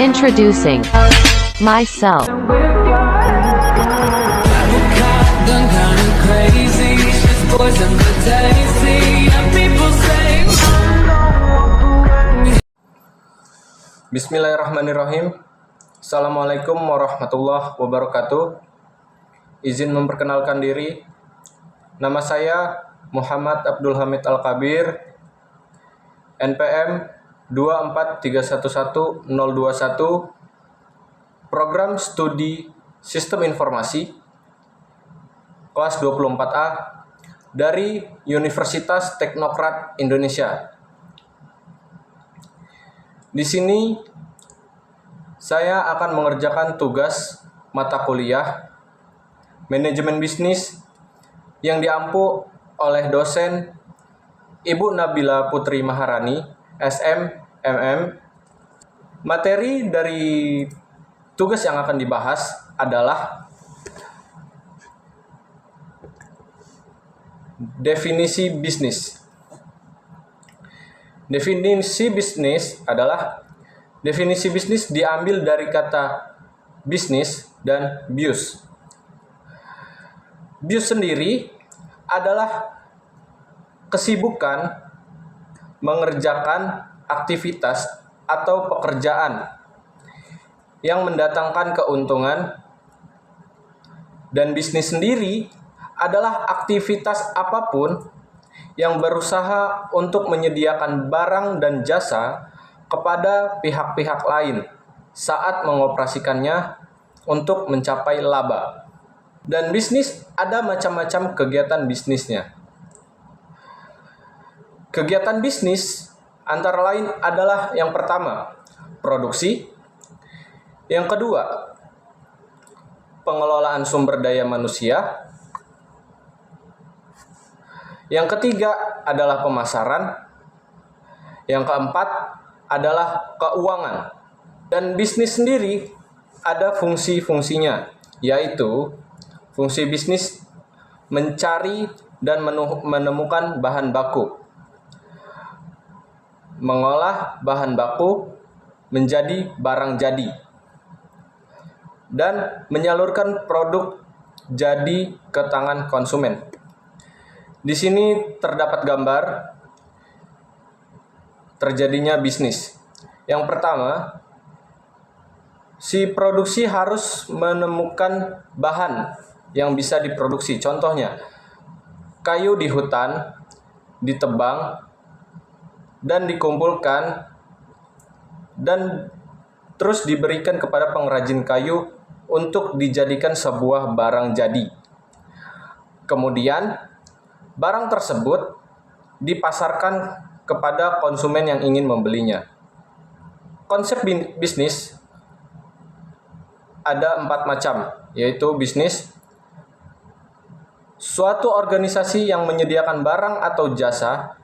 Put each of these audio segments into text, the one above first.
Introducing myself. Bismillahirrahmanirrahim. Assalamualaikum warahmatullahi wabarakatuh. Izin memperkenalkan diri. Nama saya Muhammad Abdul Hamid Al-Kabir, NPM 243111021, Program Studi Sistem Informasi, kelas 24A dari Universitas Teknokrat Indonesia. Di sini saya akan mengerjakan tugas mata kuliah Manajemen Bisnis yang diampu oleh dosen Ibu Nabila Putri Maharani, SM, MM. Materi dari tugas yang akan dibahas adalah definisi bisnis. Definisi bisnis adalah definisi bisnis diambil dari kata bisnis dan bius. Bius sendiri adalah kesibukan mengerjakan aktivitas atau pekerjaan yang mendatangkan keuntungan, dan bisnis sendiri adalah aktivitas apapun yang berusaha untuk menyediakan barang dan jasa kepada pihak-pihak lain saat mengoperasikannya untuk mencapai laba. Dan bisnis ada macam-macam kegiatan bisnisnya. Kegiatan bisnis antara lain adalah yang pertama, produksi. Yang kedua, pengelolaan sumber daya manusia. Yang ketiga adalah pemasaran. Yang keempat adalah keuangan. Dan bisnis sendiri ada fungsi-fungsinya, yaitu fungsi bisnis mencari dan menemukan bahan baku, mengolah bahan baku menjadi barang jadi, dan menyalurkan produk jadi ke tangan konsumen. Di sini terdapat gambar terjadinya bisnis. Yang pertama, si produksi harus menemukan bahan yang bisa diproduksi. Contohnya, kayu di hutan ditebang dan dikumpulkan dan terus diberikan kepada pengrajin kayu untuk dijadikan sebuah barang jadi. Kemudian barang tersebut dipasarkan kepada konsumen yang ingin membelinya. Konsep bisnis ada 4 macam, yaitu bisnis suatu organisasi yang menyediakan barang atau jasa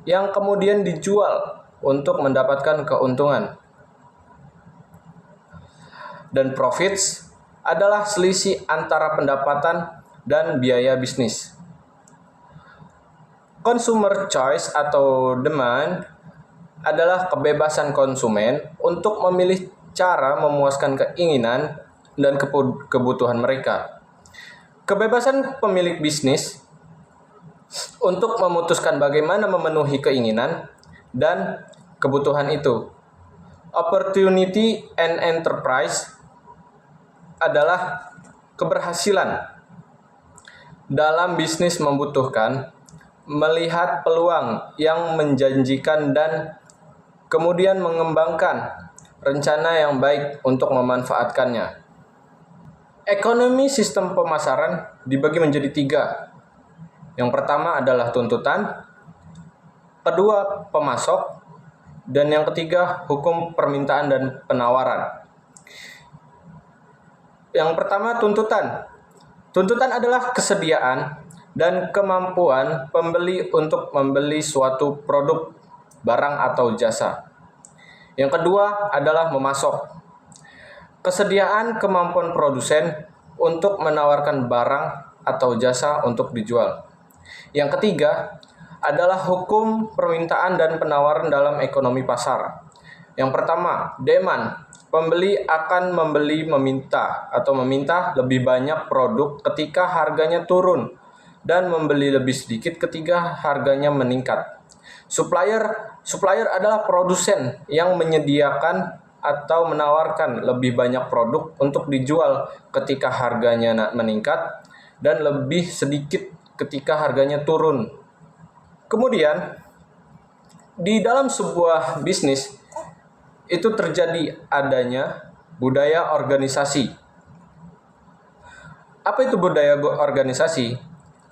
yang kemudian dijual untuk mendapatkan keuntungan. Dan profits adalah selisih antara pendapatan dan biaya bisnis. Consumer choice atau demand adalah kebebasan konsumen untuk memilih cara memuaskan keinginan dan kebutuhan mereka. Kebebasan pemilik bisnis untuk memutuskan bagaimana memenuhi keinginan dan kebutuhan itu. Opportunity and enterprise adalah keberhasilan dalam bisnis membutuhkan melihat peluang yang menjanjikan dan kemudian mengembangkan rencana yang baik untuk memanfaatkannya. Ekonomi sistem pemasaran dibagi menjadi 3. Yang pertama adalah tuntutan, kedua pemasok, dan yang ketiga hukum permintaan dan penawaran. Yang pertama, tuntutan. Tuntutan adalah kesediaan dan kemampuan pembeli untuk membeli suatu produk, barang atau jasa. Yang kedua adalah memasok. Kesediaan kemampuan produsen untuk menawarkan barang atau jasa untuk dijual. Yang ketiga adalah hukum permintaan dan penawaran dalam ekonomi pasar. Yang pertama, demand Pembeli akan meminta lebih banyak produk ketika harganya turun dan membeli lebih sedikit ketika harganya meningkat. Supplier adalah produsen yang menyediakan atau menawarkan lebih banyak produk untuk dijual ketika harganya meningkat dan lebih sedikit ketika harganya turun. Kemudian, di dalam sebuah bisnis itu terjadi adanya budaya organisasi. Apa itu budaya organisasi?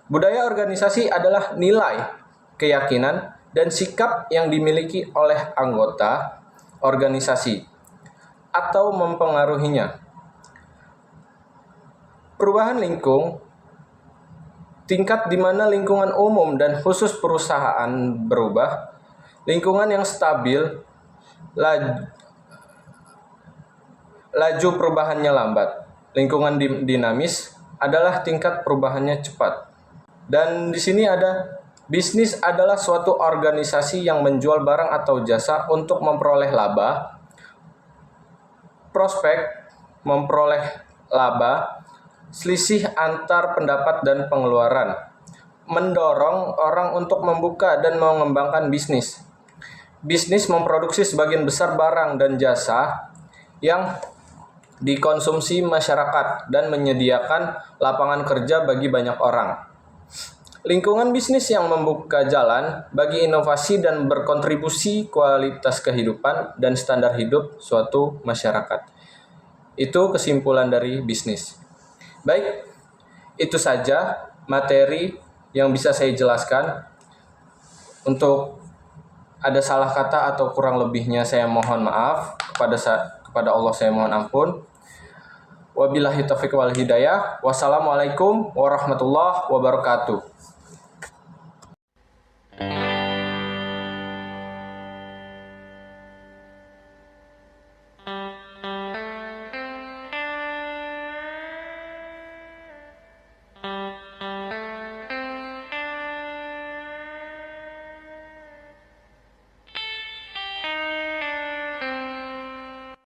Budaya organisasi adalah nilai, keyakinan, dan sikap yang dimiliki oleh anggota organisasi atau mempengaruhinya. Perubahan tingkat di mana lingkungan umum dan khusus perusahaan berubah, lingkungan yang stabil, laju perubahannya lambat. Lingkungan dinamis adalah tingkat perubahannya cepat. Dan di sini ada bisnis adalah suatu organisasi yang menjual barang atau jasa untuk memperoleh laba. Prospek memperoleh laba, selisih antar pendapat dan pengeluaran. Mendorong orang untuk membuka dan mengembangkan bisnis. Bisnis memproduksi sebagian besar barang dan jasa yang dikonsumsi masyarakat dan menyediakan lapangan kerja bagi banyak orang. Lingkungan bisnis yang membuka jalan bagi inovasi dan berkontribusi kualitas kehidupan dan standar hidup suatu masyarakat. Itu kesimpulan dari bisnis. Baik, itu saja materi yang bisa saya jelaskan. Untuk ada salah kata atau kurang lebihnya saya mohon maaf, kepada Allah saya mohon ampun. Wabillahi taufiq wal hidayah. Wassalamualaikum warahmatullahi wabarakatuh.